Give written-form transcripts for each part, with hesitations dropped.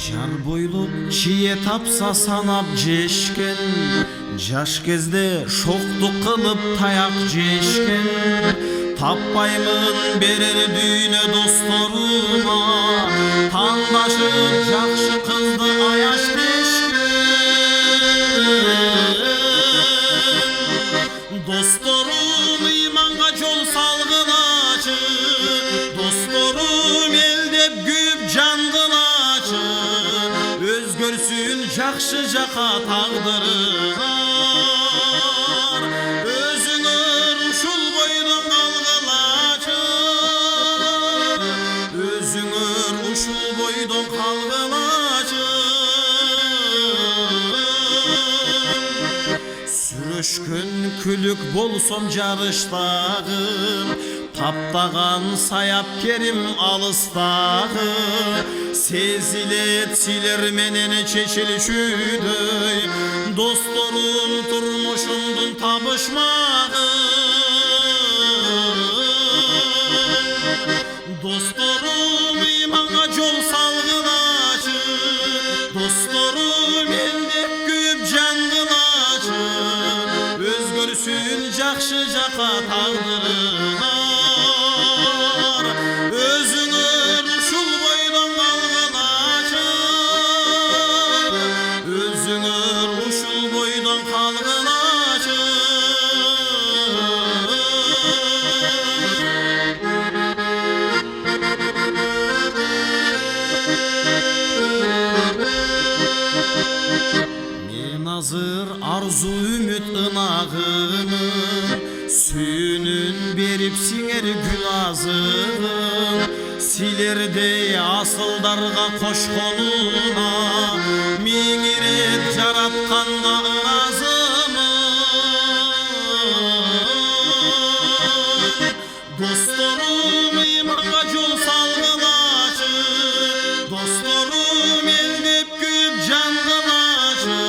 Жар бойлуп чие тапса санап жешкен, жаш кезде шоқтық қылып таяқ жешкен. Таппаймын берер дүйнө досторыма, таңдашып жакшы кызды аяш дешкен. Досторум ыйманга жол салгылачы, досторум элдеп күйүп жангылачы, өзгөрсүн жакшы жака тагдырыңар, өзүңөр ушул бойдон калгылачы, өзүңөр ушул бойдон калгылачы. Сүрөшкөн күлүк болсом жарыштагы, таптаган саяпкерим алыстагы, сезилет силер менен чечилишүүдөй, досторум турмушумдун табышмагы. Досторум ыйманга жол салгылачы, досторум элдеп күйүп жангылачы, өзгөрсүн жакшы жака тагдырыңар, өзүңөр ушул бойдон калгылачы, өзүңөр ушул бойдон калгылачы. Мен азыр арзу үмүт ынагынын сүйүнүн берип сиңер гүл азыгын, силердей асылдарга кошконуна миң ирет жаратканга ыраазымын. Досторум ыйманга жол салгылачы, досторум элдеп күйүп жангылачы,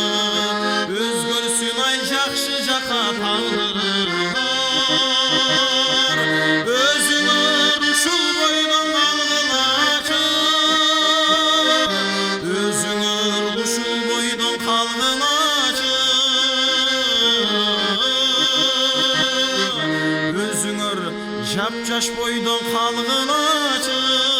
өзгөрсүн ай жакшы жака тагдырыңар, өзүңөр ушул бойдон калгылачы, өзүңөр ушул бойдон калгылачы, өзүңөр жапжаш бойдон калгылачы.